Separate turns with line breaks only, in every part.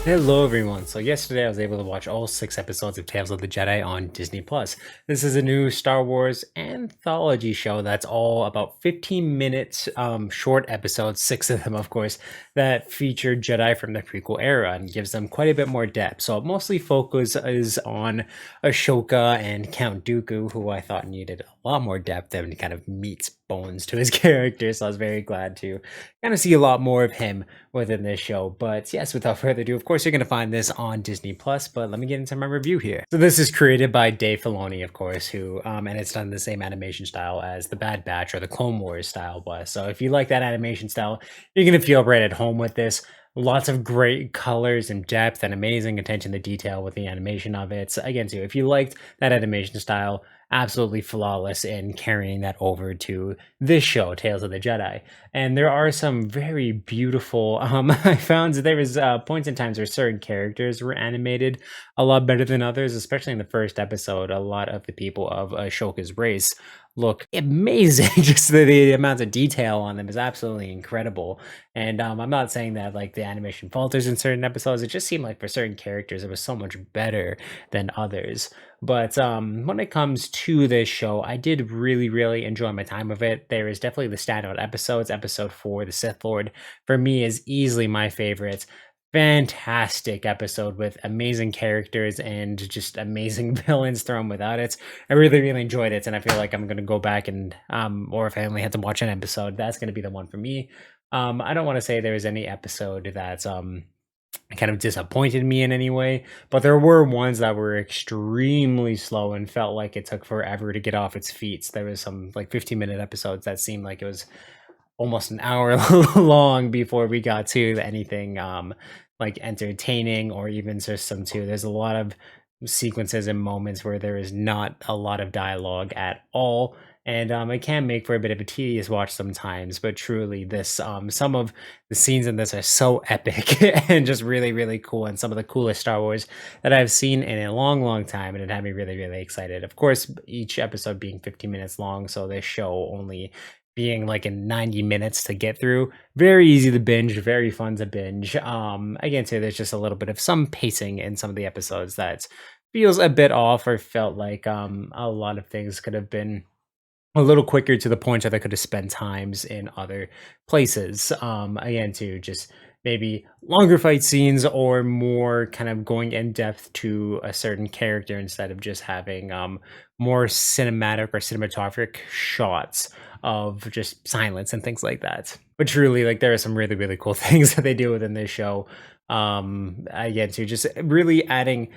Hello everyone. So yesterday I was able to watch all 6 episodes of Tales of the Jedi on Disney Plus. This is a new Star Wars anthology show that's all about 15 minutes short episodes, 6 of them of course, that feature Jedi from the prequel era and gives them quite a bit more depth. So it mostly focuses on Ashoka and Count Dooku, who I thought needed a lot more depth and kind of meats bones to his character. So I was very glad to kind of see a lot more of him within this show. But yes, without further ado, of course, you're going to find this on Disney Plus. But let me get into my review here. So this is created by Dave Filoni, of course, who and it's done the same animation style as the Bad Batch or the Clone Wars style was. So if you like that animation style, you're going to feel right at home with this. Lots of great colors and depth and amazing attention to detail with the animation of it. So again, too, if you liked that animation style, absolutely flawless in carrying that over to this show, Tales of the Jedi. And there are some very beautiful, I found there was points in times where certain characters were animated a lot better than others, especially in the first episode. A lot of the people of Ashoka's race look amazing. Just the amount of detail on them is absolutely incredible. And I'm not saying that like the animation falters in certain episodes. It just seemed like for certain characters it was so much better than others. But when it comes to this show, I did really enjoy my time of it. There is definitely the standout episodes. Episode 4, The Sith Lord, for me is easily my favorite. Fantastic episode with amazing characters and just amazing villains thrown without it. I really enjoyed it, and I feel like I'm gonna go back and or if I only had to watch an episode, that's gonna be the one for me. I don't want to say there was any episode that's kind of disappointed me in any way, but there were ones that were extremely slow and felt like it took forever to get off its feet. There was some like 15-minute episodes that seemed like it was almost an hour long before we got to anything like entertaining or even just some too. There's a lot of sequences and moments where there is not a lot of dialogue at all, and it can make for a bit of a tedious watch sometimes. But truly, this some of the scenes in this are so epic and just really cool, and some of the coolest Star Wars that I've seen in a long time, and it had me really excited. Of course, each episode being 15 minutes long, so this show only being like in 90 minutes to get through. Very easy to binge, very fun to binge. Again, too, there's just a little bit of some pacing in some of the episodes that feels a bit off, or felt like a lot of things could have been a little quicker, to the point that I could have spent times in other places. Again, too, just maybe longer fight scenes or more kind of going in depth to a certain character instead of just having more cinematic or cinematographic shots of just silence and things like that. But truly, like, there are some really cool things that they do within this show. Again, to just really adding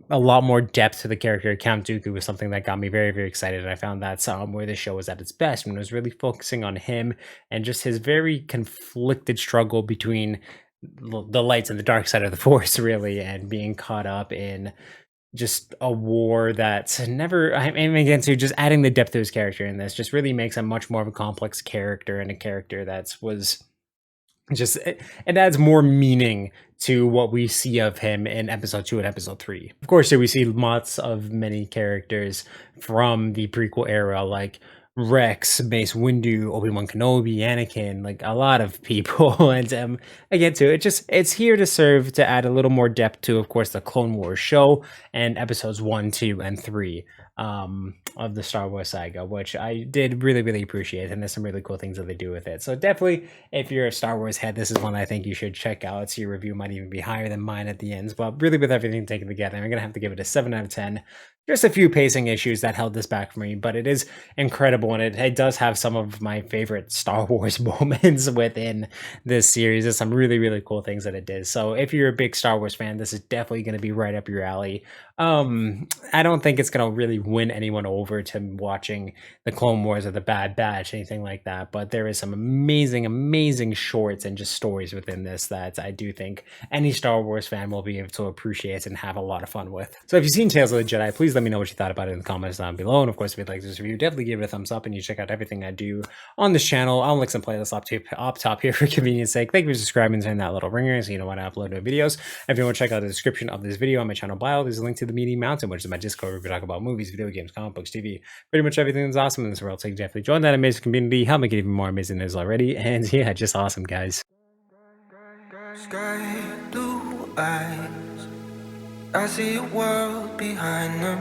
a lot more depth to the character. Count Dooku was something that got me very excited, and I found that's where the show was at its best, when it was really focusing on him and just his very conflicted struggle between the lights and the dark side of the Force, really, and being caught up in just a war that's never, I mean, again, so just adding the depth to his character in this just really makes him much more of a complex character, and a character that was just, it adds more meaning to what we see of him in episode 2 and episode 3. Of course, here we see lots of many characters from the prequel era, like Rex, Mace Windu, Obi-Wan Kenobi, Anakin, like a lot of people. And again, too, it's here to serve to add a little more depth to, of course, the Clone Wars show and episodes 1, 2, and 3 of the Star Wars saga, which I did really appreciate, and there's some really cool things that they do with it. So definitely, if you're a Star Wars head, this is one I think you should check out. So your review might even be higher than mine at the end. But really, with everything taken together, I'm gonna have to give it a 7 out of 10. Just a few pacing issues that held this back for me, but it is incredible, and it does have some of my favorite Star Wars moments within this series. There's some really cool things that it did. So if you're a big Star Wars fan, this is definitely going to be right up your alley. I don't think it's going to really win anyone over to watching the Clone Wars or the Bad Batch, anything like that, but there is some amazing shorts and just stories within this that I do think any Star Wars fan will be able to appreciate and have a lot of fun with. So if you've seen Tales of the Jedi, please let let me know what you thought about it in the comments down below. And of course, if you'd like this review, definitely give it a thumbs up, and you check out everything I do on this channel. I'll link some playlists up top here for convenience sake. Thank you for subscribing and turning that little ringer so you know when I upload new videos. If you want to check out the description of this video on my channel bio, there's a link to the Meeting Mountain, which is my Discord where we talk about movies, video games, comic books, TV, pretty much everything that's awesome in this world. So you can definitely join that amazing community, help make it even more amazing than it is already. And yeah, just awesome, guys.
Sky blue eyes, I see a world behind them.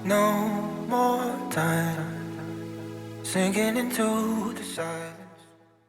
No more time sinking into the silence.